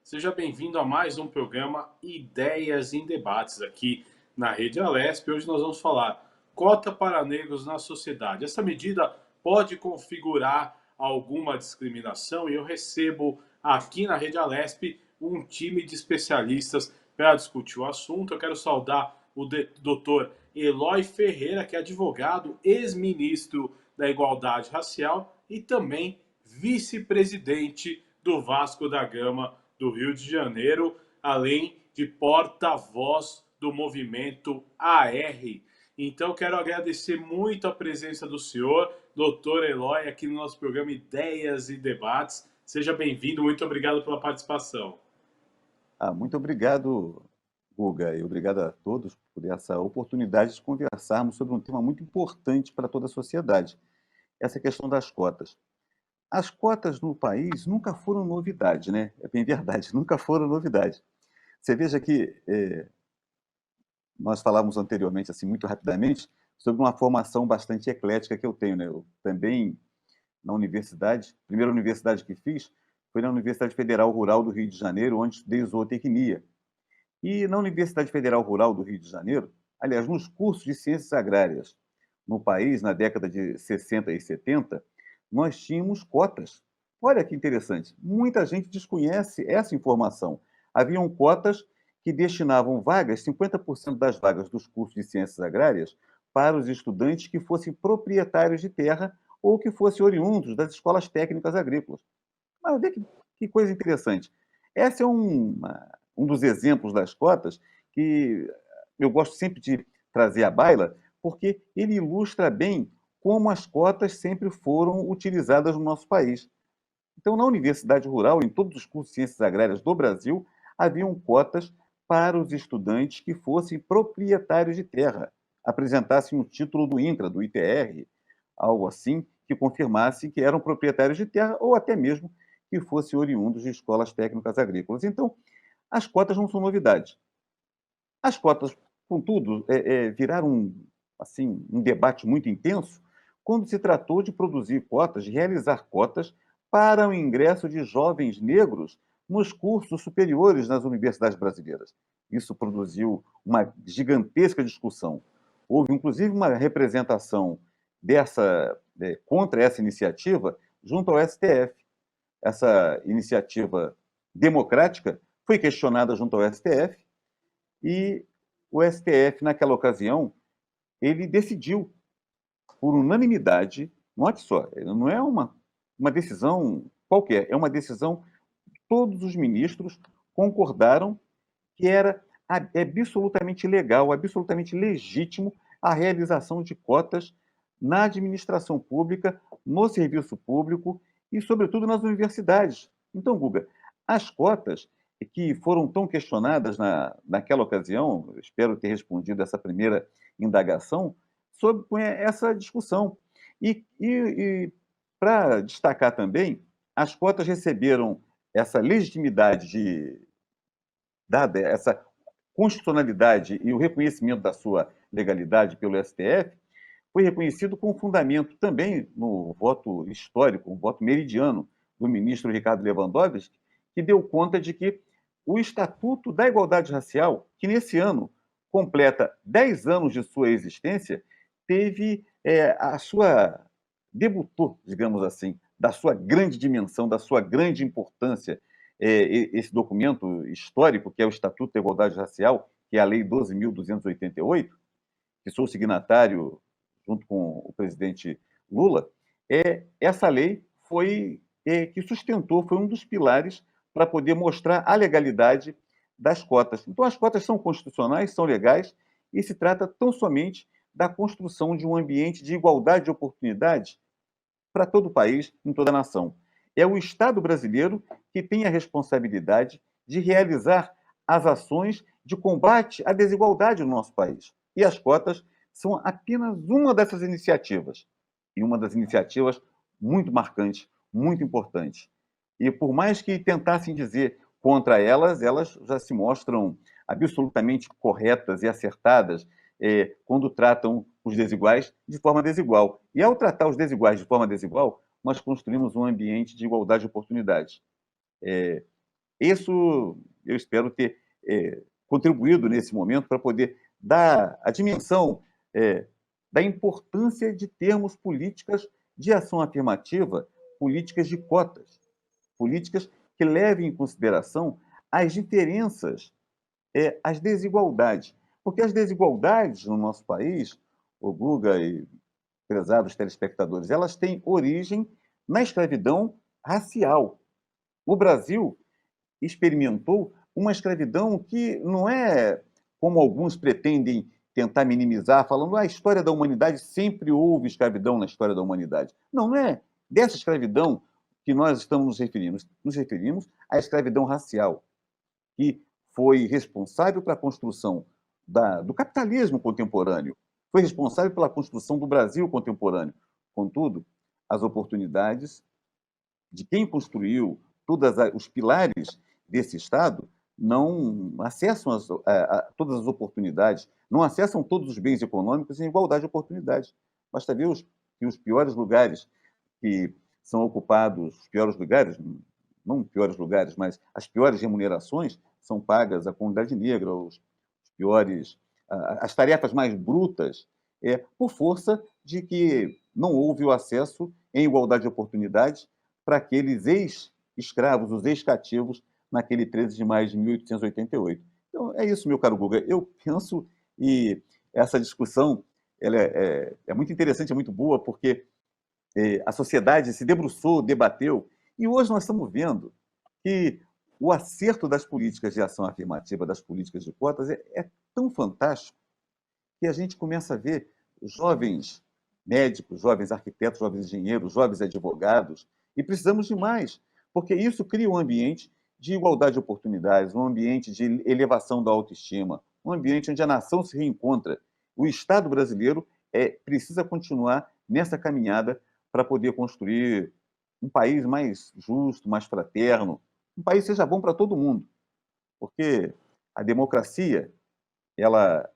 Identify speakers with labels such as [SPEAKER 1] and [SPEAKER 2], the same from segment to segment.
[SPEAKER 1] Seja bem-vindo a mais um programa Ideias em Debates aqui na Rede Alesp. Hoje nós vamos falar cota para negros na sociedade. Essa medida pode configurar alguma discriminação e eu recebo aqui na Rede Alesp um time de especialistas para discutir o assunto. Eu quero saudar o doutor Eloy Ferreira, que é advogado, ex-ministro da Igualdade Racial e também vice-presidente do Vasco da Gama do Rio de Janeiro, além de porta-voz do movimento AR. Então, quero agradecer muito a presença do senhor, doutor Eloy, aqui no nosso programa Ideias e Debates. Seja bem-vindo, muito obrigado pela participação.
[SPEAKER 2] Muito obrigado, Guga, e obrigado a todos por essa oportunidade de conversarmos sobre um tema muito importante para toda a sociedade, essa questão das cotas. As cotas no país nunca foram novidade, né? É bem verdade, nunca foram novidade. Você veja que nós falávamos anteriormente, assim, muito rapidamente, sobre uma formação bastante eclética que eu tenho, né? Eu também, na universidade, a primeira universidade que fiz foi na Universidade Federal Rural do Rio de Janeiro, onde estudei zootecnia. E na Universidade Federal Rural do Rio de Janeiro, aliás, nos cursos de ciências agrárias no país, na década de 60 e 70, nós tínhamos cotas. Olha que interessante, muita gente desconhece essa informação. Haviam cotas que destinavam vagas, 50% das vagas dos cursos de ciências agrárias, para os estudantes que fossem proprietários de terra ou que fossem oriundos das escolas técnicas agrícolas. Mas vê que coisa interessante. Esse é um dos exemplos das cotas que eu gosto sempre de trazer à baila, porque ele ilustra bem como as cotas sempre foram utilizadas no nosso país. Então, na Universidade Rural, em todos os cursos de ciências agrárias do Brasil, haviam cotas para os estudantes que fossem proprietários de terra, apresentassem o título do INCRA, do ITR, algo assim, que confirmasse que eram proprietários de terra ou até mesmo que fossem oriundos de escolas técnicas agrícolas. Então, as cotas não são novidade. As cotas, contudo, viraram assim, um debate muito intenso quando se tratou de produzir cotas, de realizar cotas para o ingresso de jovens negros nos cursos superiores nas universidades brasileiras. Isso produziu uma gigantesca discussão. Houve, inclusive, uma representação contra essa iniciativa junto ao STF. Essa iniciativa democrática foi questionada junto ao STF e o STF, naquela ocasião, ele decidiu, por unanimidade, note só, não é uma decisão qualquer, é uma decisão, todos os ministros concordaram que era absolutamente legal, absolutamente legítimo a realização de cotas na administração pública, no serviço público e, sobretudo, nas universidades. Então, Guga, as cotas que foram tão questionadas naquela ocasião, eu espero ter respondido essa primeira indagação, sobre essa discussão. E para destacar também, as cotas receberam essa legitimidade dada essa constitucionalidade e o reconhecimento da sua legalidade pelo STF, foi reconhecido com fundamento também no voto histórico, um voto meridiano do ministro Ricardo Lewandowski, que deu conta de que o Estatuto da Igualdade Racial, que nesse ano completa 10 anos de sua existência, teve a sua debutou, digamos assim, da sua grande dimensão, da sua grande importância, esse documento histórico, que é o Estatuto da Igualdade Racial, que é a Lei 12.288, que sou signatário junto com o presidente Lula, essa lei que sustentou, foi um dos pilares para poder mostrar a legalidade das cotas. Então, as cotas são constitucionais, são legais, e se trata tão somente da construção de um ambiente de igualdade de oportunidades para todo o país, em toda a nação. É o Estado brasileiro que tem a responsabilidade de realizar as ações de combate à desigualdade no nosso país. E as cotas são apenas uma dessas iniciativas. E uma das iniciativas muito marcantes, muito importantes. E por mais que tentassem dizer contra elas, elas já se mostram absolutamente corretas e acertadas quando tratam os desiguais de forma desigual. E ao tratar os desiguais de forma desigual, nós construímos um ambiente de igualdade de oportunidades. Isso eu espero ter contribuído nesse momento para poder dar a dimensão da importância de termos políticas de ação afirmativa, políticas de cotas, políticas que levem em consideração as diferenças, as desigualdades. Porque as desigualdades no nosso país, o Guga e prezados telespectadores, elas têm origem na escravidão racial. O Brasil experimentou uma escravidão que não é como alguns pretendem tentar minimizar, falando a história da humanidade sempre houve escravidão na história da humanidade. Não, não é dessa escravidão que nós estamos nos referindo. Nos referimos à escravidão racial, que foi responsável pela construção do capitalismo contemporâneo, foi responsável pela construção do Brasil contemporâneo. Contudo, as oportunidades de quem construiu todos os pilares desse Estado não acessam todas as oportunidades, não acessam todos os bens econômicos em igualdade de oportunidades. Basta ver que os piores lugares que são ocupados, os piores lugares, não piores lugares, mas as piores remunerações são pagas à comunidade negra, as tarefas mais brutas, por força de que não houve o acesso em igualdade de oportunidades para aqueles ex-escravos, os ex-cativos, naquele 13 de maio de 1888. Então, é isso, meu caro Guga. Eu penso, e essa discussão ela é muito interessante, é muito boa, porque a sociedade se debruçou, debateu, e hoje nós estamos vendo que o acerto das políticas de ação afirmativa, das políticas de cotas, é tão fantástico que a gente começa a ver jovens médicos, jovens arquitetos, jovens engenheiros, jovens advogados, e precisamos de mais, porque isso cria um ambiente de igualdade de oportunidades, um ambiente de elevação da autoestima, um ambiente onde a nação se reencontra. O Estado brasileiro precisa continuar nessa caminhada para poder construir um país mais justo, mais fraterno, um país que seja bom para todo mundo, porque a democracia ela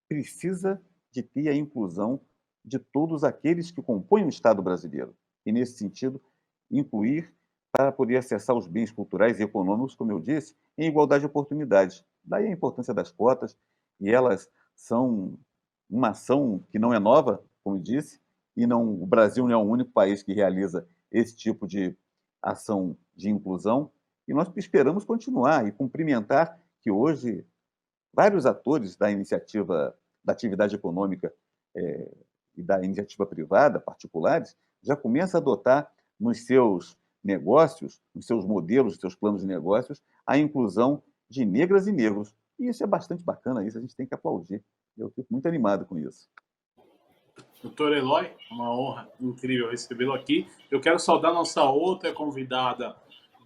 [SPEAKER 2] precisa de ter a inclusão de todos aqueles que compõem o Estado brasileiro. E, nesse sentido, incluir para poder acessar os bens culturais e econômicos, como eu disse, em igualdade de oportunidades. Daí a importância das cotas, e elas são uma ação que não é nova, como eu disse, e o Brasil não é o único país que realiza esse tipo de ação de inclusão, e nós esperamos continuar e cumprimentar que hoje vários atores da iniciativa, da atividade econômica e da iniciativa privada, particulares, já começam a adotar nos seus negócios, nos seus modelos, nos seus planos de negócios, a inclusão de negras e negros. E isso é bastante bacana, isso a gente tem que aplaudir. Eu fico muito animado com isso.
[SPEAKER 1] Doutor Eloy, uma honra incrível recebê-lo aqui. Eu quero saudar nossa outra convidada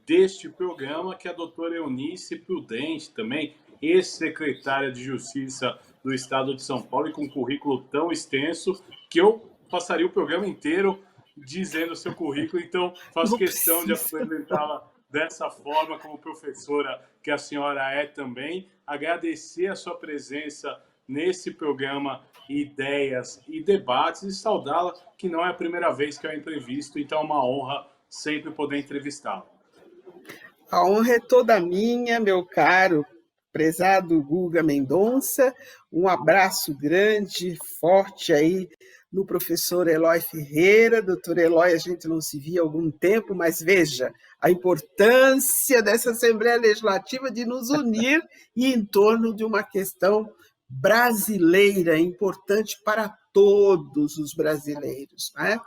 [SPEAKER 1] deste programa, que é a doutora Eunice Prudente, também ex-secretária de Justiça do Estado de São Paulo, e com um currículo tão extenso que eu passaria o programa inteiro dizendo o seu currículo, então faço questão de apresentá-la dessa forma, como professora que a senhora é também. Agradecer a sua presença nesse programa Ideias e Debates e saudá-la, que não é a primeira vez que eu a entrevisto, então é uma honra sempre poder entrevistá-la.
[SPEAKER 3] A honra é toda minha, meu caro, prezado Guga Mendonça. Um abraço grande, forte aí no professor Eloy Ferreira. Doutor Eloy, a gente não se via há algum tempo, mas veja a importância dessa Assembleia Legislativa de nos unir e em torno de uma questão brasileira, importante para todos os brasileiros, né?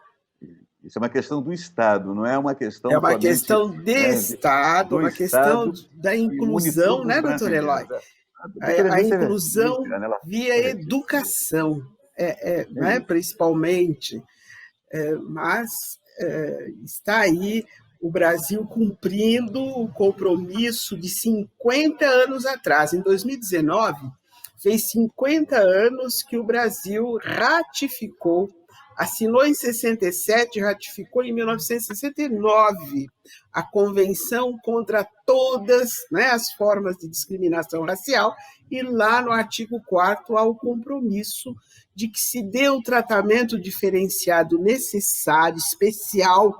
[SPEAKER 2] Isso é uma questão do Estado, não é uma questão
[SPEAKER 3] É uma
[SPEAKER 2] somente,
[SPEAKER 3] questão de Estado, uma questão da inclusão, né, doutor Eloy? A inclusão via educação, né, principalmente. Mas está aí o Brasil cumprindo o compromisso de 50 anos atrás. Em 2019, fez 50 anos que o Brasil ratificou, assinou em 67, ratificou em 1969 a Convenção contra todas, né, as formas de discriminação racial, e lá no artigo 4º há o compromisso de que se dê o tratamento diferenciado necessário, especial,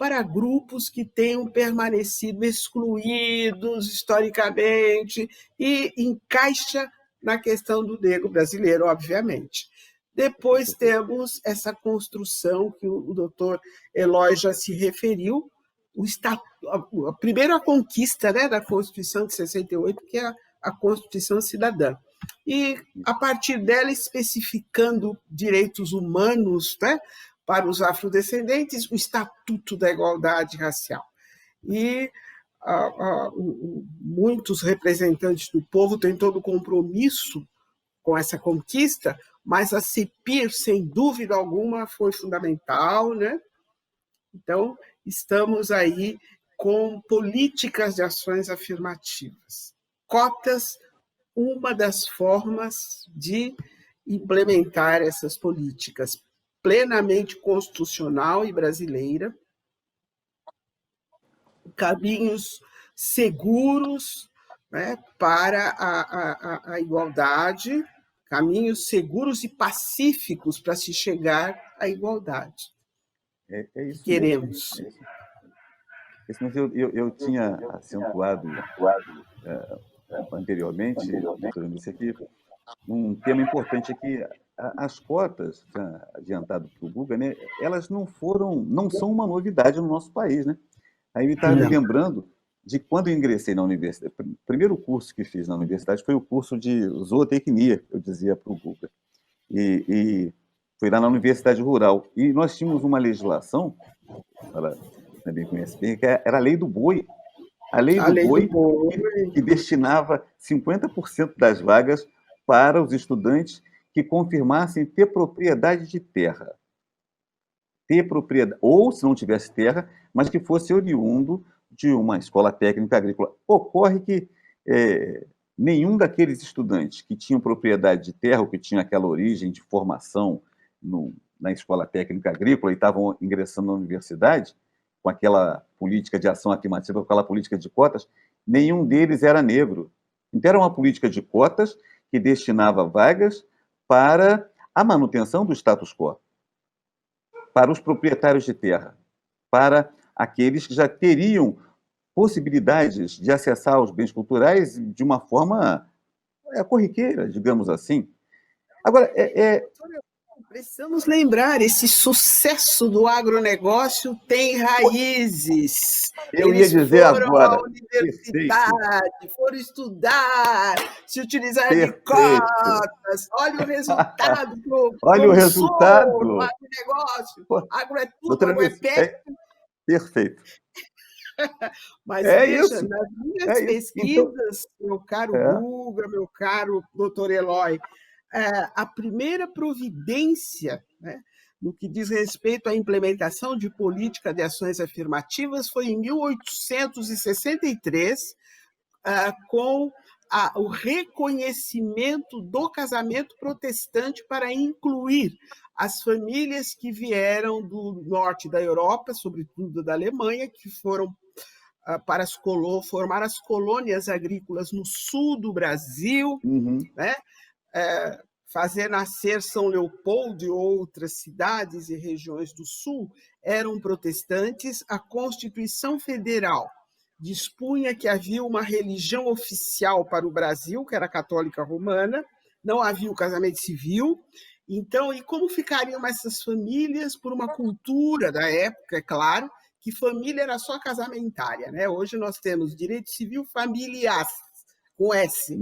[SPEAKER 3] para grupos que tenham permanecido excluídos historicamente, e encaixa na questão do negro brasileiro, obviamente. Depois temos essa construção que o doutor Eloy já se referiu, a primeira conquista, né, da Constituição de 68, que é a Constituição Cidadã. E, a partir dela, especificando direitos humanos, né, para os afrodescendentes, o Estatuto da Igualdade Racial. E muitos representantes do povo têm todo o compromisso com essa conquista, mas a CEPIR, sem dúvida alguma, foi fundamental, né? Então, estamos aí com políticas de ações afirmativas. Cotas, uma das formas de implementar essas políticas plenamente constitucional e brasileira, caminhos seguros, né, para a igualdade, caminhos seguros e pacíficos para se chegar à igualdade.
[SPEAKER 2] É isso
[SPEAKER 3] queremos.
[SPEAKER 2] Eu tinha acentuado anteriormente, doutora Nícia, aqui, um tema importante é que as cotas, adiantado para o Guga, né, elas não são uma novidade no nosso país, né? Aí me estava me lembrando de quando eu ingressei na universidade. O primeiro curso que fiz na universidade foi o curso de zootecnia, eu dizia para o Guga. E foi lá na Universidade Rural. E nós tínhamos uma legislação, ela também conhece bem, que era a Lei do Boi. A Lei do Boi, que destinava 50% das vagas para os estudantes que confirmassem ter propriedade de terra. Ter propriedade, ou, se não tivesse terra, mas que fosse oriundo de uma escola técnica agrícola. Ocorre que nenhum daqueles estudantes que tinham propriedade de terra, ou que tinham aquela origem de formação na escola técnica agrícola e estavam ingressando na universidade, com aquela política de ação afirmativa, com aquela política de cotas, nenhum deles era negro. Então, era uma política de cotas que destinava vagas para a manutenção do status quo, para os proprietários de terra, para aqueles que já teriam possibilidades de acessar os bens culturais de uma forma corriqueira, digamos assim. Agora,
[SPEAKER 3] precisamos lembrar, esse sucesso do agronegócio tem raízes.
[SPEAKER 2] Eu ia dizer agora.
[SPEAKER 3] À universidade, foram estudar, se utilizar de cotas. Olha o resultado.
[SPEAKER 2] Olha o resultado.
[SPEAKER 3] Do agronegócio. Agro é tudo, agro é péssimo.
[SPEAKER 2] Perfeito.
[SPEAKER 3] Mas veja,
[SPEAKER 2] isso.
[SPEAKER 3] nas minhas pesquisas, então, meu caro Guga, meu caro doutor Eloy, a primeira providência, né, no que diz respeito à implementação de política de ações afirmativas foi em 1863, com o reconhecimento do casamento protestante para incluir as famílias que vieram do norte da Europa, sobretudo da Alemanha, que foram para formar as colônias agrícolas no sul do Brasil, né? Fazer nascer São Leopoldo e outras cidades e regiões do sul eram protestantes. A Constituição Federal dispunha que havia uma religião oficial para o Brasil, que era a católica romana, não havia o casamento civil. Então, e como ficariam essas famílias por uma cultura da época, é claro, que família era só casamentária, né? Hoje nós temos direito civil familiar, com S.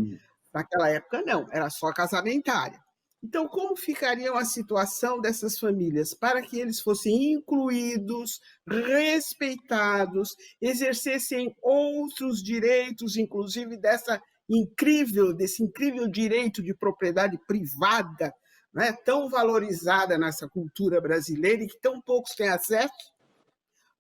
[SPEAKER 3] Naquela época, não, era só casamentária. Então, como ficariam a situação dessas famílias para que eles fossem incluídos, respeitados, exercessem outros direitos, inclusive desse incrível direito de propriedade privada, né, tão valorizada nessa cultura brasileira e que tão poucos têm acesso?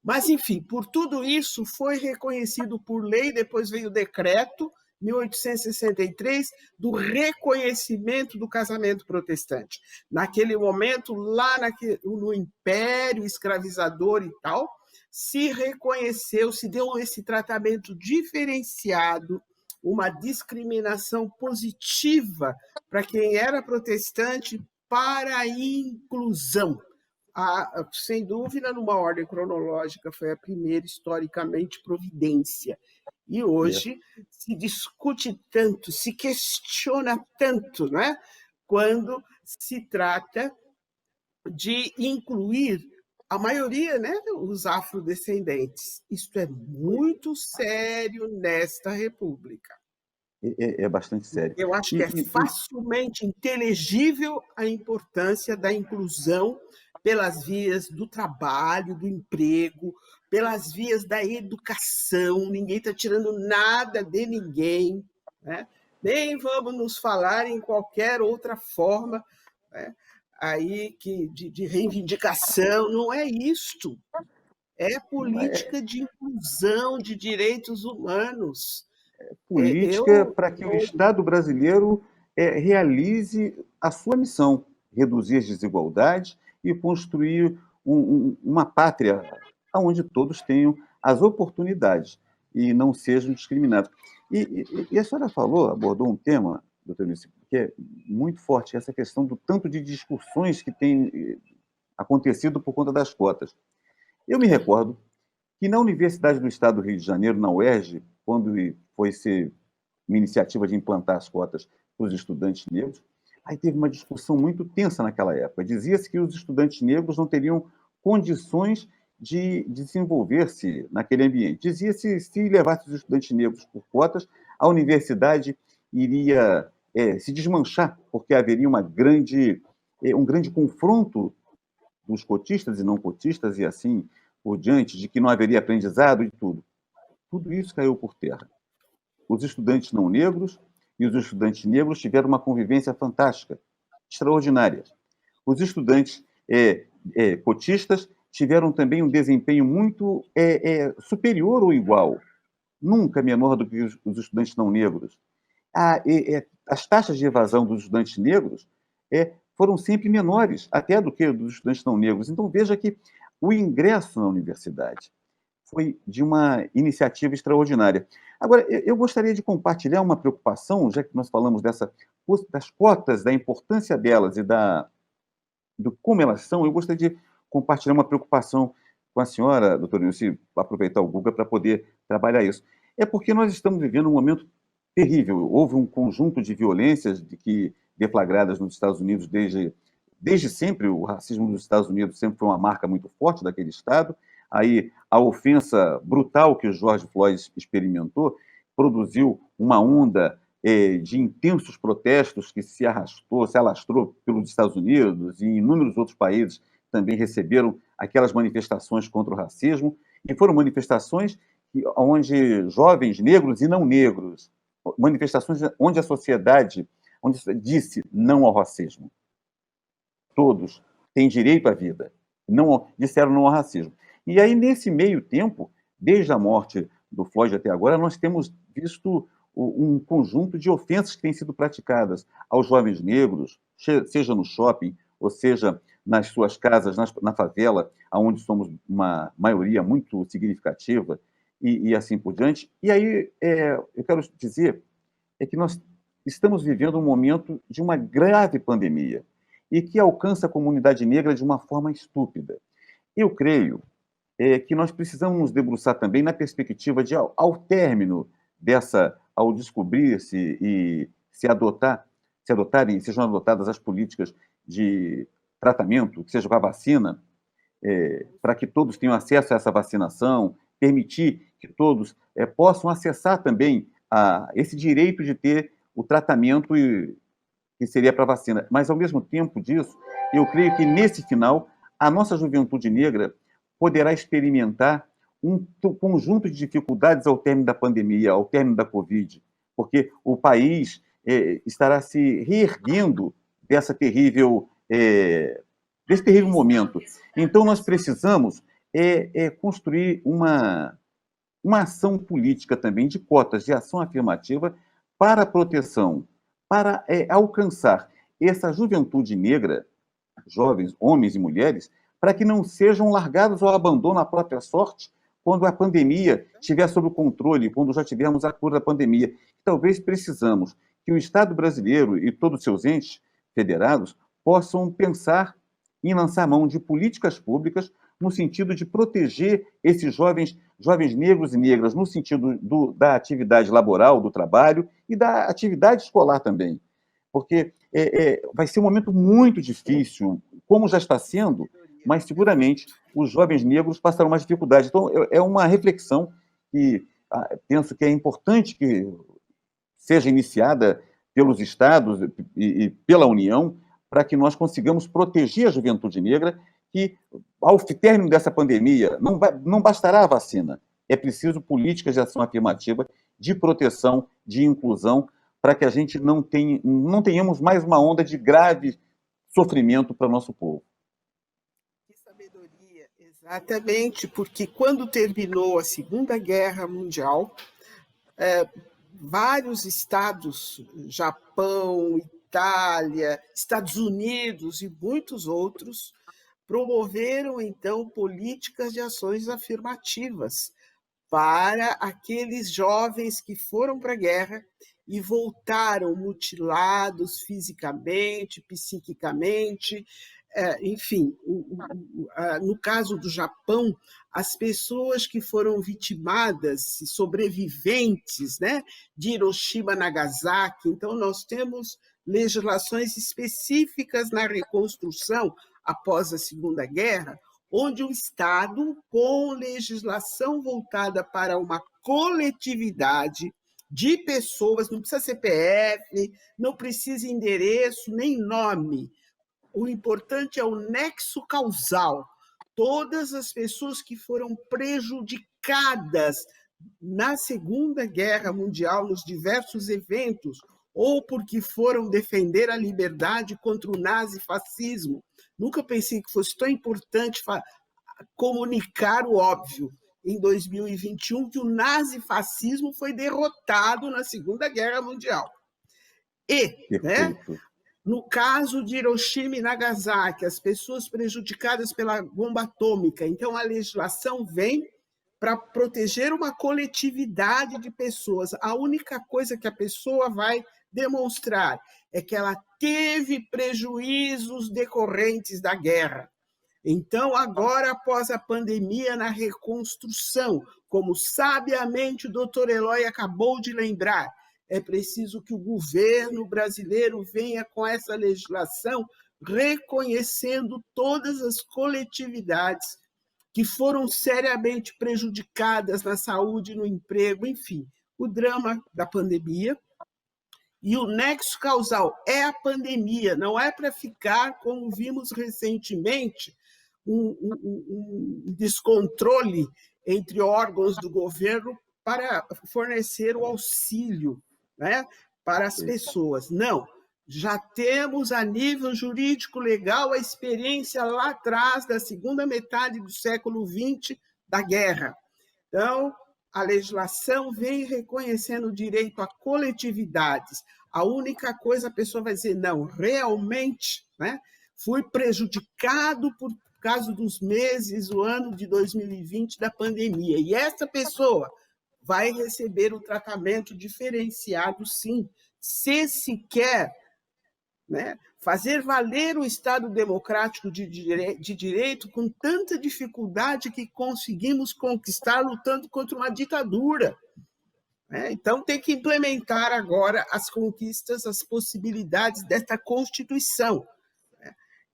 [SPEAKER 3] Mas, enfim, por tudo isso foi reconhecido por lei, depois veio o decreto, 1863, do reconhecimento do casamento protestante. Naquele momento, lá no Império escravizador e tal, se reconheceu, se deu esse tratamento diferenciado, uma discriminação positiva para quem era protestante, para a inclusão, sem dúvida, numa ordem cronológica, foi a primeira, historicamente, providência. E hoje se discute tanto, se questiona tanto, não é? Quando se trata de incluir a maioria, né, os afrodescendentes. Isto é muito sério nesta República.
[SPEAKER 2] É bastante sério.
[SPEAKER 3] Eu acho que é facilmente inteligível a importância da inclusão pelas vias do trabalho, do emprego, pelas vias da educação. Ninguém está tirando nada de ninguém, né? Nem vamos nos falar em qualquer outra forma, né, aí de reivindicação. Não é isto. É política de inclusão de direitos humanos.
[SPEAKER 2] Política para que o Estado brasileiro realize a sua missão, reduzir as desigualdades e construir uma pátria onde todos tenham as oportunidades e não sejam discriminados. E a senhora abordou um tema, doutor Eunice, que é muito forte, essa questão do tanto de discussões que tem acontecido por conta das cotas. Eu me recordo que na Universidade do Estado do Rio de Janeiro, na UERJ, quando foi ser uma iniciativa de implantar as cotas para os estudantes negros, aí teve uma discussão muito tensa naquela época. Dizia-se que os estudantes negros não teriam condições de desenvolver-se naquele ambiente. Dizia-se se levasse os estudantes negros por cotas, a universidade iria se desmanchar, porque haveria um grande confronto dos cotistas e não cotistas e assim por diante, de que não haveria aprendizado e tudo. Tudo isso caiu por terra. Os estudantes não negros e os estudantes negros tiveram uma convivência fantástica, extraordinária. Os estudantes cotistas tiveram também um desempenho muito superior ou igual, nunca menor do que os estudantes não negros. As taxas de evasão dos estudantes negros foram sempre menores, até do que dos estudantes não negros. Então, veja que o ingresso na universidade foi de uma iniciativa extraordinária. Agora, eu gostaria de compartilhar uma preocupação, já que nós falamos das cotas, da importância delas e do como elas são, eu gostaria de compartilhar uma preocupação com a senhora, doutora Nilce, aproveitar o Google para poder trabalhar isso. É porque nós estamos vivendo um momento terrível. Houve um conjunto de violências deflagradas nos Estados Unidos desde sempre. O racismo nos Estados Unidos sempre foi uma marca muito forte daquele Estado. Aí a ofensa brutal que o George Floyd experimentou produziu uma onda de intensos protestos que se alastrou pelos Estados Unidos, e inúmeros outros países também receberam aquelas manifestações contra o racismo, e foram manifestações onde jovens negros e não negros, manifestações onde a sociedade disse não ao racismo. Todos têm direito à vida. Disseram não ao racismo. E aí, nesse meio tempo, desde a morte do Floyd até agora, nós temos visto um conjunto de ofensas que têm sido praticadas aos jovens negros, seja no shopping, ou seja nas suas casas, na favela, onde somos uma maioria muito significativa, e assim por diante. E aí, eu quero dizer que nós estamos vivendo um momento de uma grave pandemia e que alcança a comunidade negra de uma forma estúpida. Eu creio que nós precisamos nos debruçar também na perspectiva de, ao término ao descobrir-se e sejam adotadas as políticas de tratamento, que seja com a vacina, para que todos tenham acesso a essa vacinação, permitir que todos possam acessar também esse direito de ter o tratamento que seria para a vacina. Mas, ao mesmo tempo disso, eu creio que, nesse final, a nossa juventude negra poderá experimentar um conjunto de dificuldades ao término da pandemia, ao término da Covid, porque o país estará se reerguendo desse terrível momento. Então, nós precisamos construir uma ação política também de cotas de ação afirmativa para a proteção, para alcançar essa juventude negra, jovens, homens e mulheres, para que não sejam largados ao abandono à própria sorte quando a pandemia estiver sob o controle, quando já tivermos a cura da pandemia. Talvez precisamos que o Estado brasileiro e todos os seus entes federados possam pensar em lançar mão de políticas públicas no sentido de proteger esses jovens negros e negras, no sentido da atividade laboral, do trabalho e da atividade escolar também. Porque vai ser um momento muito difícil, como já está sendo, mas seguramente os jovens negros passarão mais dificuldade. Então, é uma reflexão que penso que é importante que seja iniciada pelos estados e pela União, para que nós consigamos proteger a juventude negra, que, ao término dessa pandemia, não bastará a vacina. É preciso políticas de ação afirmativa, de proteção, de inclusão, para que a gente não tenhamos mais uma onda de grave sofrimento para o nosso povo.
[SPEAKER 3] Que sabedoria, exatamente, porque quando terminou a Segunda Guerra Mundial, vários estados, Japão, Itália, Estados Unidos e muitos outros, promoveram, então, políticas de ações afirmativas para aqueles jovens que foram para a guerra e voltaram mutilados fisicamente, psiquicamente, enfim. No caso do Japão, as pessoas que foram vitimadas, sobreviventes, né, de Hiroshima, Nagasaki, então nós temos legislações específicas na reconstrução após a Segunda Guerra, onde o Estado, com legislação voltada para uma coletividade de pessoas, não precisa CPF, não precisa endereço, nem nome. O importante é o nexo causal. Todas as pessoas que foram prejudicadas na Segunda Guerra Mundial, nos diversos eventos, ou porque foram defender a liberdade contra o nazifascismo. Nunca pensei que fosse tão importante comunicar o óbvio em 2021, que o nazifascismo foi derrotado na Segunda Guerra Mundial. E, né, no caso de Hiroshima e Nagasaki, as pessoas prejudicadas pela bomba atômica, então a legislação vem para proteger uma coletividade de pessoas. A única coisa que a pessoa vai demonstrar é que ela teve prejuízos decorrentes da guerra. Então, agora, após a pandemia, na reconstrução, como sabiamente o doutor Eloy acabou de lembrar, é preciso que o governo brasileiro venha com essa legislação reconhecendo todas as coletividades que foram seriamente prejudicadas na saúde, no emprego, enfim, o drama da pandemia. E o nexo causal é a pandemia, não é para ficar, como vimos recentemente, um descontrole entre órgãos do governo para fornecer o auxílio, né, para as pessoas. Não, já temos a nível jurídico legal a experiência lá atrás, da segunda metade do século XX, da guerra. Então, a legislação vem reconhecendo o direito a coletividades. A única coisa, a pessoa vai dizer, não, realmente, né, fui prejudicado por causa dos meses, o ano de 2020 da pandemia. E essa pessoa vai receber o tratamento diferenciado, sim, se quer, né, fazer valer o Estado democrático de direito com tanta dificuldade que conseguimos conquistar lutando contra uma ditadura. Então, tem que implementar agora as conquistas, as possibilidades desta Constituição.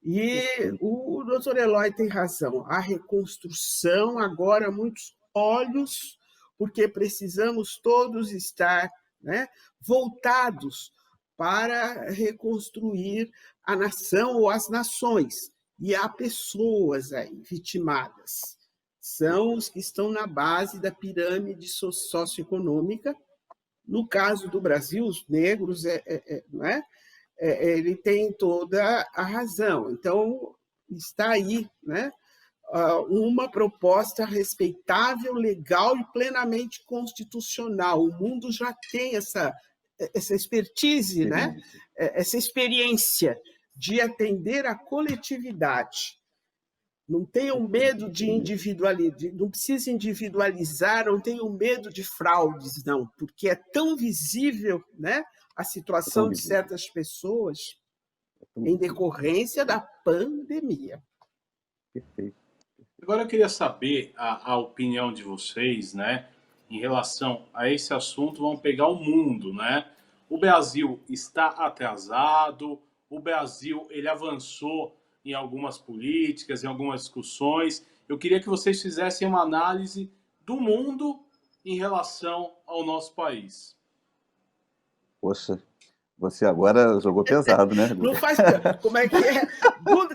[SPEAKER 3] E o doutor Eloy tem razão. A reconstrução, agora, muitos olhos, porque precisamos todos estar, né, voltados para reconstruir a nação ou as nações. E há pessoas aí vitimadas. São os que estão na base da pirâmide socioeconômica. No caso do Brasil, os negros, não é? Ele tem toda a razão. Então, está aí, né, uma proposta respeitável, legal e plenamente constitucional. O mundo já tem essa expertise, né, essa experiência de atender a coletividade. Não tenham medo de individualizar, não precisa individualizar, não tenham medo de fraudes, não, porque é tão visível, né, a situação de certas pessoas. em decorrência da pandemia.
[SPEAKER 2] Perfeito.
[SPEAKER 1] Agora eu queria saber a opinião de vocês, né, em relação a esse assunto. Vamos pegar o mundo, né? O Brasil está atrasado, o Brasil ele avançou em algumas políticas, em algumas discussões. Eu queria que vocês fizessem uma análise do mundo em relação ao nosso país.
[SPEAKER 2] Poxa, você agora jogou pesado, né,
[SPEAKER 3] Não
[SPEAKER 2] Guga?
[SPEAKER 3] faz... Como é que é?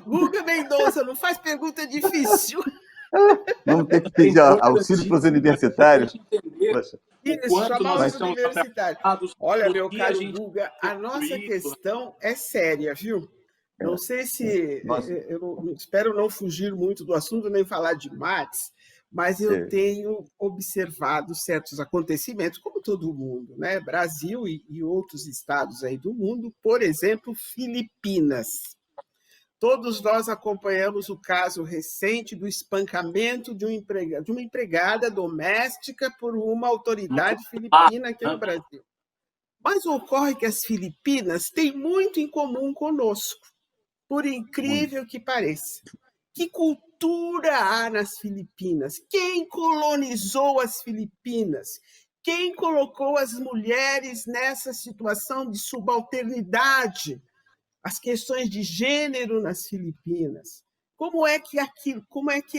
[SPEAKER 3] Guga Mendonça, não faz pergunta difícil.
[SPEAKER 2] Vamos ter que pedir auxílio para os universitários.
[SPEAKER 3] Isso, chamar os universitários. Olha, meu caro Guga, a nossa questão é séria, viu? Não sei se... Eu espero não fugir muito do assunto, nem falar de mates, mas eu tenho observado certos acontecimentos, como todo mundo, né? Brasil e outros estados aí do mundo, por exemplo, Filipinas. Todos nós acompanhamos o caso recente do espancamento de uma empregada doméstica por uma autoridade filipina aqui no Brasil. Mas ocorre que as Filipinas têm muito em comum conosco, por incrível que pareça. Que cultura há nas Filipinas? Quem colonizou as Filipinas? Quem colocou as mulheres nessa situação de subalternidade? As questões de gênero nas Filipinas. Como é que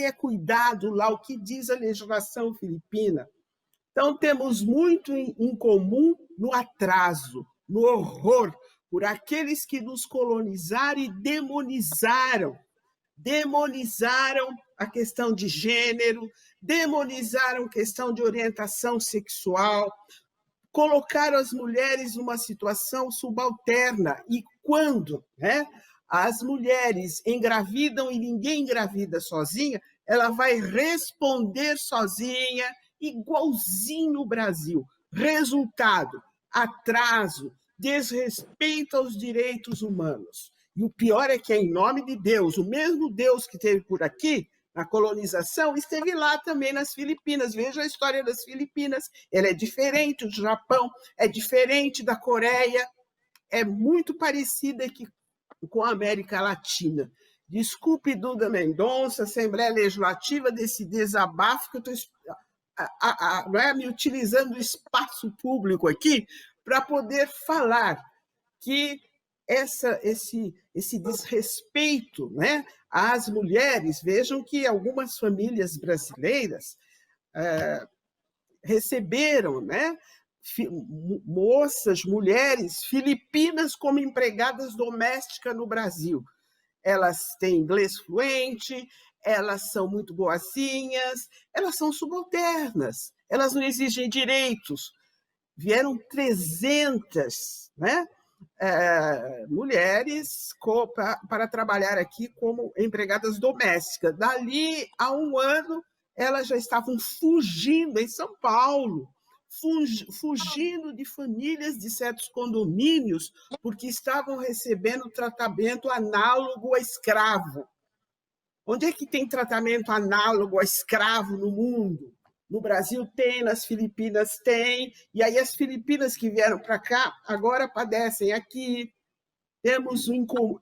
[SPEAKER 3] é cuidado lá? O que diz a legislação filipina? Então, temos muito em comum no atraso, no horror, por aqueles que nos colonizaram e demonizaram a questão de gênero, demonizaram a questão de orientação sexual, colocaram as mulheres numa situação subalterna. E quando, né, as mulheres engravidam e ninguém engravida sozinha, ela vai responder sozinha, igualzinho o Brasil. Resultado: atraso, desrespeito aos direitos humanos. E o pior é que é em nome de Deus, o mesmo Deus que esteve por aqui, na colonização, esteve lá também nas Filipinas. Veja a história das Filipinas. Ela é diferente do Japão, é diferente da Coreia, é muito parecida aqui com a América Latina. Desculpe, Duda Mendonça, Assembleia Legislativa, desse desabafo que eu estou me utilizando do espaço público aqui para poder falar que esse desrespeito, né, às mulheres. Vejam que algumas famílias brasileiras receberam, né, moças, mulheres filipinas como empregadas domésticas no Brasil. Elas têm inglês fluente, elas são muito boazinhas, elas são subalternas, elas não exigem direitos. Vieram 300, né, mulheres para trabalhar aqui como empregadas domésticas. Dali a um ano, elas já estavam fugindo em São Paulo, fugindo de famílias de certos condomínios, porque estavam recebendo tratamento análogo a escravo. Onde é que tem tratamento análogo a escravo no mundo? No Brasil tem, nas Filipinas tem, e aí as Filipinas que vieram para cá agora padecem aqui. Temos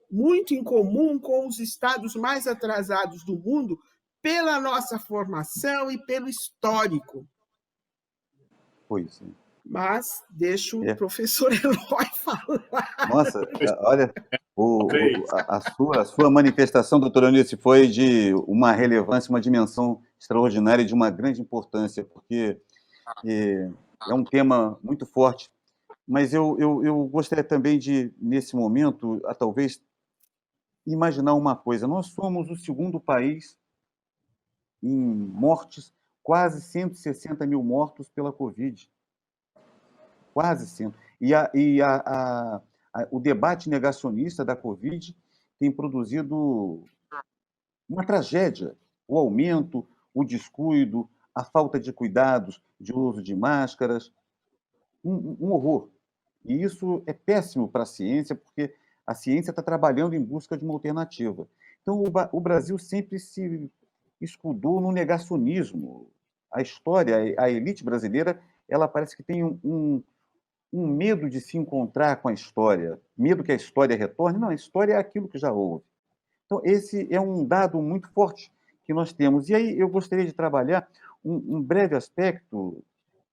[SPEAKER 3] muito em comum com os estados mais atrasados do mundo pela nossa formação e pelo histórico.
[SPEAKER 2] Pois é.
[SPEAKER 3] Mas deixo o professor Eloy falar.
[SPEAKER 2] Nossa, olha, a sua manifestação, doutora Eunice, foi de uma relevância, uma dimensão extraordinária e de uma grande importância, porque é um tema muito forte. Mas eu gostaria também de, nesse momento, talvez imaginar uma coisa. Nós somos o segundo país em mortes, quase 160 mil mortos pela Covid. Quase 100. O debate negacionista da Covid tem produzido uma tragédia. O aumento, o descuido, a falta de cuidados, de uso de máscaras, um horror. E isso é péssimo para a ciência, porque a ciência está trabalhando em busca de uma alternativa. Então, o Brasil sempre se escudou no negacionismo. A história, a elite brasileira, ela parece que tem um medo de se encontrar com a história, medo que a história retorne. Não, a história é aquilo que já houve. Então, esse é um dado muito forte que nós temos. E aí eu gostaria de trabalhar um breve aspecto,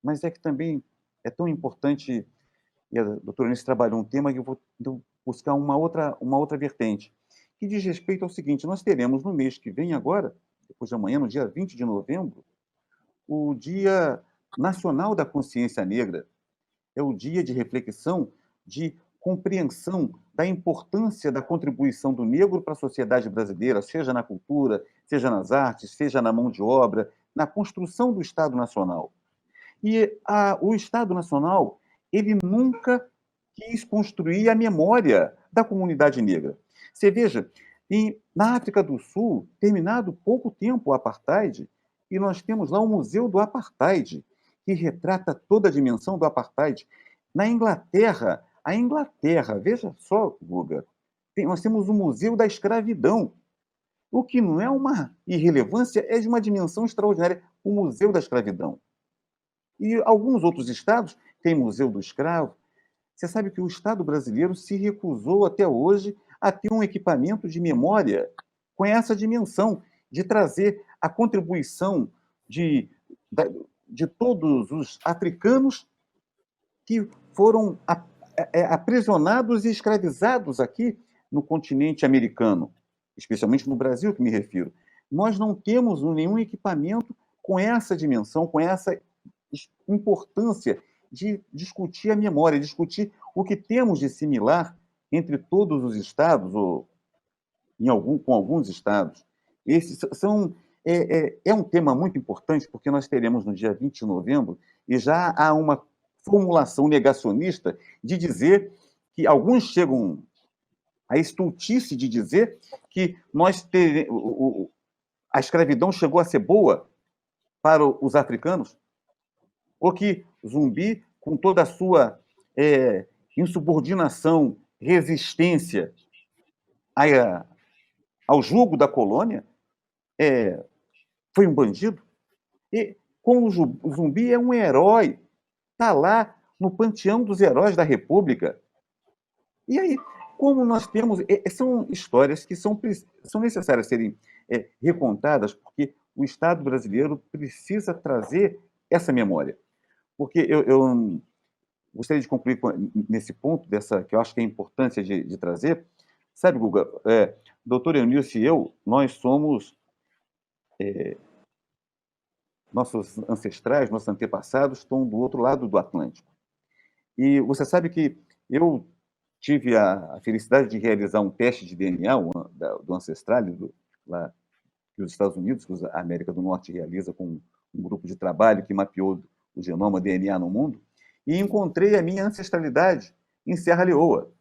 [SPEAKER 2] mas é que também é tão importante, e a doutora Eunice trabalhou um tema que eu vou então, buscar uma outra vertente, que diz respeito ao seguinte: nós teremos no mês que vem agora, depois de amanhã, no dia 20 de novembro, o Dia Nacional da Consciência Negra. É o dia de reflexão, de compreensão da importância da contribuição do negro para a sociedade brasileira, seja na cultura, seja nas artes, seja na mão de obra, na construção do Estado Nacional. E o Estado Nacional, ele nunca quis construir a memória da comunidade negra. Você veja, na África do Sul, terminado pouco tempo o apartheid, e nós temos lá o Museu do Apartheid, que retrata toda a dimensão do apartheid. Na Inglaterra, a Inglaterra, veja só, Guga, nós temos o Museu da Escravidão, o que não é uma irrelevância, é de uma dimensão extraordinária, o Museu da Escravidão. E alguns outros estados têm Museu do Escravo. Você sabe que o Estado brasileiro se recusou até hoje a ter um equipamento de memória com essa dimensão de trazer a contribuição de todos os africanos que foram aprisionados e escravizados aqui no continente americano, especialmente no Brasil, que me refiro. Nós não temos nenhum equipamento com essa dimensão, com essa importância de discutir a memória, discutir o que temos de similar entre todos os estados, ou com alguns estados. Esses são... É um tema muito importante, porque nós teremos no dia 20 de novembro, e já há uma formulação negacionista de dizer que alguns chegam a estultice de dizer que a escravidão chegou a ser boa para os africanos, ou que Zumbi, com toda a sua insubordinação, resistência ao jugo da colônia, foi um bandido. E como o Zumbi é um herói, está lá no panteão dos heróis da República. E aí, como nós temos... são histórias que são necessárias serem recontadas, porque o Estado brasileiro precisa trazer essa memória. Porque eu gostaria de concluir nesse ponto, que eu acho que é importante de trazer. Sabe, Guga, doutora Eunice e eu, nós somos... nossos ancestrais, nossos antepassados estão do outro lado do Atlântico. E você sabe que eu tive a felicidade de realizar um teste de DNA do ancestral lá que os Estados Unidos, que a América do Norte realiza com um grupo de trabalho que mapeou o genoma DNA no mundo, e encontrei a minha ancestralidade em Serra Leoa.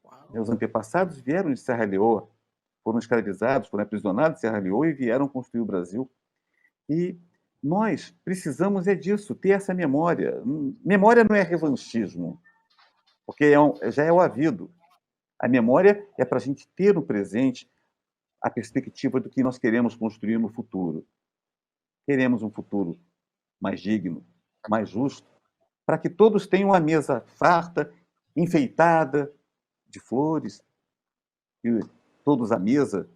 [SPEAKER 2] Uau. Meus antepassados vieram de Serra Leoa, foram escravizados, foram aprisionados em Serra Leoa e vieram construir o Brasil. E nós precisamos disso, ter essa memória. Memória não é revanchismo, porque já é o havido. A memória é para a gente ter no presente a perspectiva do que nós queremos construir no futuro. Queremos um futuro mais digno, mais justo, para que todos tenham a mesa farta, enfeitada de flores, e todos à mesa.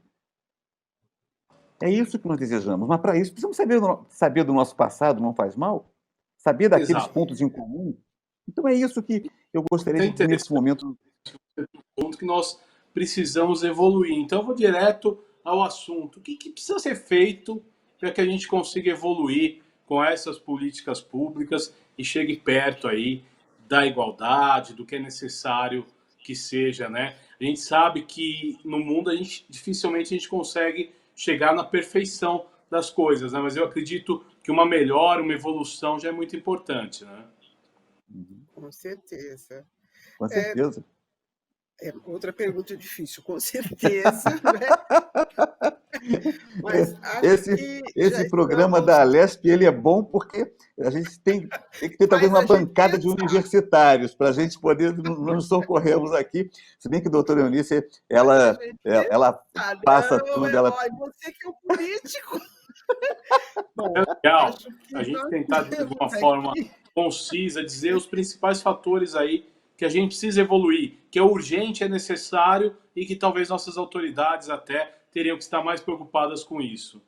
[SPEAKER 2] É isso que nós desejamos, mas para isso precisamos saber do nosso passado, não faz mal? Saber daqueles Exato. Pontos em comum. Então é isso que eu gostaria de ter nesse momento.
[SPEAKER 1] Ponto que nós precisamos evoluir. Então eu vou direto ao assunto. O que precisa ser feito para que a gente consiga evoluir com essas políticas públicas e chegue perto aí da igualdade, do que é necessário que seja, né? A gente sabe que no mundo dificilmente a gente consegue chegar na perfeição das coisas, né? Mas eu acredito que uma melhora, uma evolução já é muito importante, né?
[SPEAKER 3] Com certeza.
[SPEAKER 2] Com certeza.
[SPEAKER 3] Outra pergunta difícil, com certeza. Né?
[SPEAKER 2] Mas esse programa da Alesp, ele é bom porque a gente tem que ter talvez uma bancada de universitários para a gente poder nos socorrermos aqui. Se bem que a doutora Eunice, ela passa tudo.
[SPEAKER 3] Você que é o político. Bom,
[SPEAKER 1] É legal a gente
[SPEAKER 3] nós
[SPEAKER 1] tentar, de
[SPEAKER 3] temos
[SPEAKER 1] uma forma
[SPEAKER 3] aqui.
[SPEAKER 1] concisa, dizer os principais fatores aí que a gente precisa evoluir, que é urgente, é necessário e que talvez nossas autoridades até teriam que estar mais preocupadas com isso.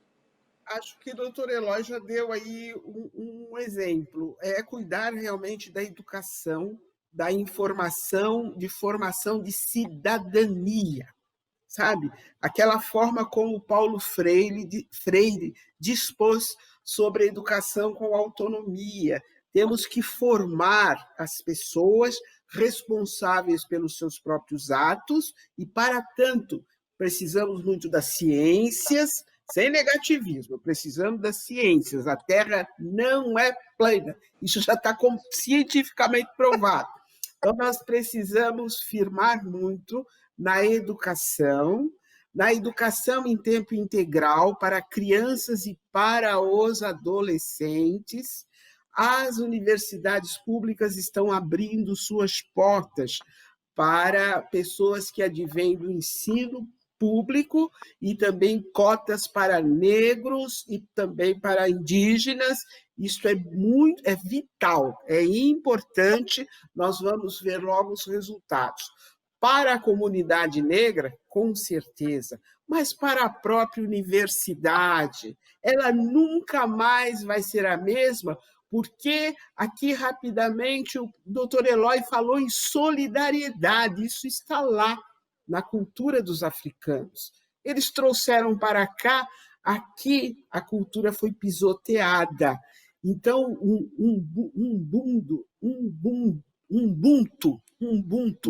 [SPEAKER 3] Acho que o doutor Eloy já deu aí um exemplo. É cuidar realmente da educação, da informação, de formação de cidadania, sabe? Aquela forma como Paulo Freire dispôs sobre a educação com autonomia. Temos que formar as pessoas responsáveis pelos seus próprios atos e, para tanto, precisamos muito das ciências, sem negativismo, precisamos das ciências. A Terra não é plana, isso já está cientificamente provado. Então, nós precisamos firmar muito na educação em tempo integral para crianças e para os adolescentes. As universidades públicas estão abrindo suas portas para pessoas que advêm do ensino público e também cotas para negros e também para indígenas. Isso é vital, é importante, nós vamos ver logo os resultados. Para a comunidade negra, com certeza, mas para a própria universidade, ela nunca mais vai ser a mesma, porque aqui rapidamente o doutor Eloy falou em solidariedade, isso está lá na cultura dos africanos. Eles trouxeram para cá, aqui a cultura foi pisoteada. Então, Ubuntu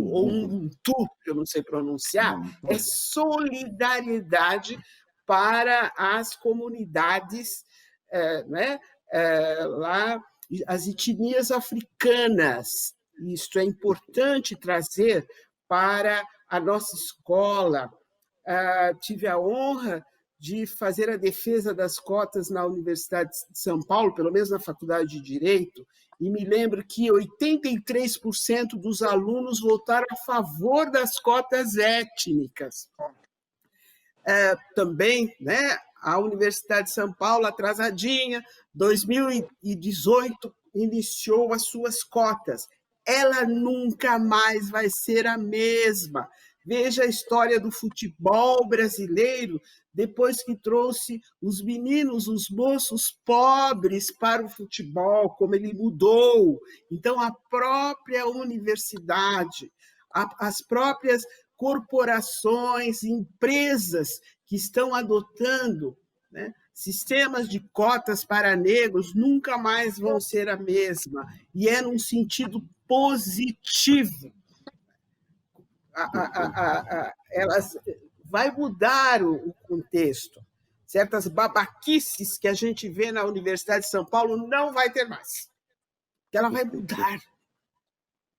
[SPEAKER 3] ou Ubuntu, que eu não sei pronunciar, é solidariedade para as comunidades, né, lá, as etnias africanas. Isto é importante trazer para a nossa escola. Tive a honra de fazer a defesa das cotas na Universidade de São Paulo, pelo menos na Faculdade de Direito, e me lembro que 83% dos alunos votaram a favor das cotas étnicas. Também, né, a Universidade de São Paulo, atrasadinha, 2018, iniciou as suas cotas. Ela nunca mais vai ser a mesma. Veja a história do futebol brasileiro, depois que trouxe os meninos, os moços pobres para o futebol, como ele mudou. Então, a própria universidade, as próprias corporações, empresas que estão adotando, né, sistemas de cotas para negros nunca mais vão ser a mesma, e é num sentido positivo. Elas vai mudar o contexto. Certas babaquices que a gente vê na Universidade de São Paulo não vai ter mais. Ela vai mudar.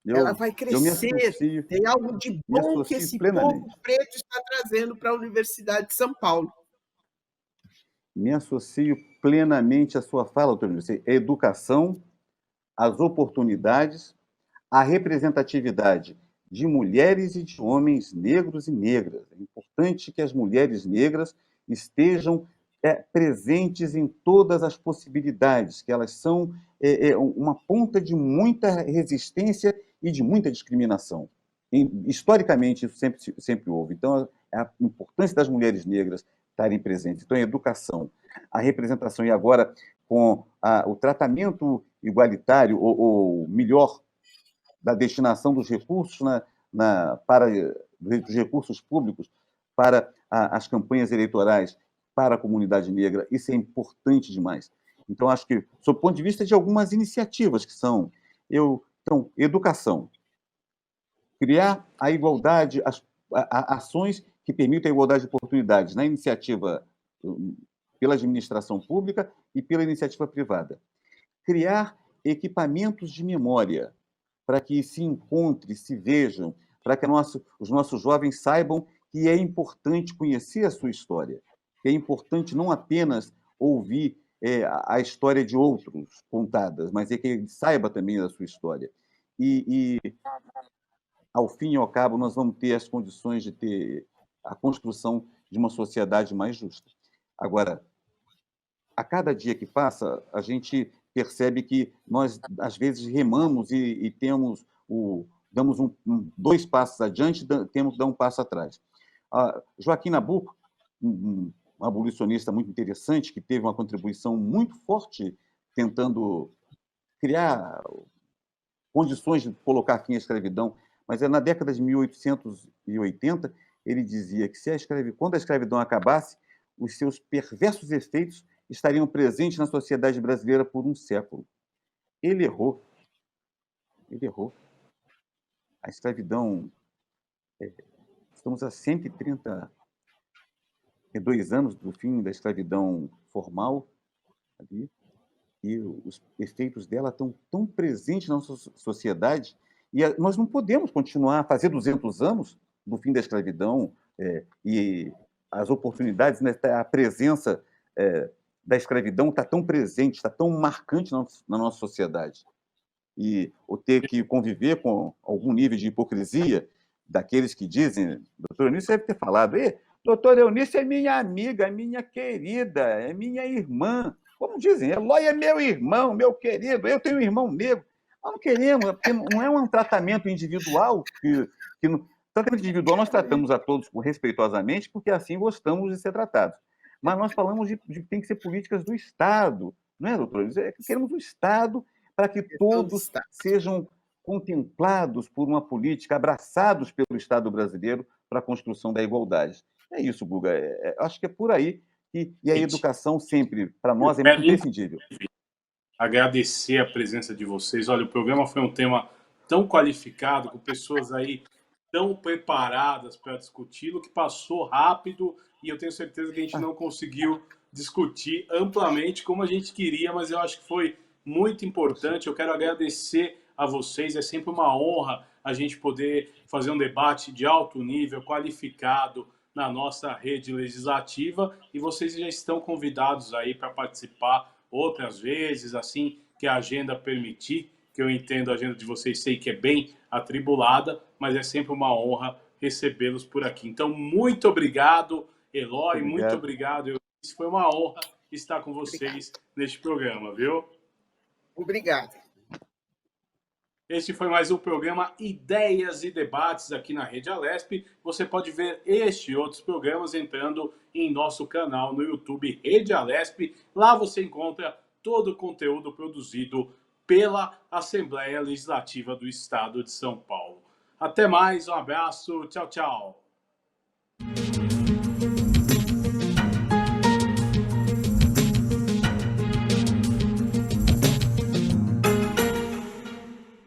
[SPEAKER 3] Ela vai crescer. Tem algo de bom que esse povo preto está trazendo para a Universidade de São Paulo.
[SPEAKER 2] Me associo plenamente à sua fala, doutor Nilson. A educação, as oportunidades, a representatividade de mulheres e de homens negros e negras. É importante que as mulheres negras estejam presentes em todas as possibilidades, que elas são uma ponta de muita resistência e de muita discriminação. Historicamente, isso sempre houve. Então, a importância das mulheres negras estarem presentes. Então, a educação, a representação, e agora com o tratamento igualitário, ou melhor, da destinação dos recursos dos recursos públicos para as campanhas eleitorais para a comunidade negra, isso é importante demais. Então, acho que, sob o ponto de vista de algumas iniciativas que são... Então, educação, criar a igualdade, ações que permitam a igualdade de oportunidades na iniciativa pela administração pública e pela iniciativa privada. Criar equipamentos de memória para que se encontrem, se vejam, para que os nossos jovens saibam que é importante conhecer a sua história, que é importante não apenas ouvir a história de outros contadas, mas é que ele saiba também da sua história. E, ao fim e ao cabo, nós vamos ter as condições de ter a construção de uma sociedade mais justa. Agora, a cada dia que passa, a gente percebe que nós, às vezes, remamos e damos dois passos adiante, temos que dar um passo atrás. Joaquim Nabuco, um abolicionista muito interessante, que teve uma contribuição muito forte tentando criar condições de colocar fim à escravidão, mas na década de 1880, ele dizia que quando a escravidão acabasse, os seus perversos efeitos estariam presentes na sociedade brasileira por um século. Ele errou. Ele errou. A escravidão... Estamos há 132 anos do fim da escravidão formal, ali, e os efeitos dela estão tão presentes na nossa sociedade, e nós não podemos continuar a fazer 200 anos do fim da escravidão, e as oportunidades, né, a presença da escravidão está tão presente, está tão marcante na nossa sociedade. E ter que conviver com algum nível de hipocrisia daqueles que dizem, doutor Eunice deve ter falado, doutor Eunice é minha amiga, é minha querida, é minha irmã. Como dizem, Eloy é meu irmão, meu querido, eu tenho um irmão negro. Nós não queremos, porque não é um tratamento individual, tratamento individual nós tratamos a todos respeitosamente, porque assim gostamos de ser tratados. Mas nós falamos de tem que ser políticas do Estado, não é, doutor? Queremos um Estado para que todos sejam contemplados por uma política, abraçados pelo Estado brasileiro para a construção da igualdade. É isso, Guga. Acho que é por aí. E a educação sempre, para nós, é muito imprescindível.
[SPEAKER 1] Agradecer a presença de vocês. Olha, o programa foi um tema tão qualificado, com pessoas aí tão preparadas para discuti-lo, que passou rápido, e eu tenho certeza que a gente não conseguiu discutir amplamente como a gente queria, mas eu acho que foi muito importante. Eu quero agradecer a vocês. É sempre uma honra a gente poder fazer um debate de alto nível, qualificado, na nossa rede legislativa, e vocês já estão convidados aí para participar outras vezes, assim que a agenda permitir, que eu entendo a agenda de vocês, sei que é bem atribulada, mas é sempre uma honra recebê-los por aqui. Então, muito obrigado, Eloy, muito obrigado. Foi uma honra estar com vocês neste programa, viu?
[SPEAKER 3] Obrigado.
[SPEAKER 1] Este foi mais um programa Ideias e Debates aqui na Rede Alesp. Você pode ver este e outros programas entrando em nosso canal no YouTube Rede Alesp. Lá você encontra todo o conteúdo produzido pela Assembleia Legislativa do Estado de São Paulo. Até mais, um abraço, tchau, tchau.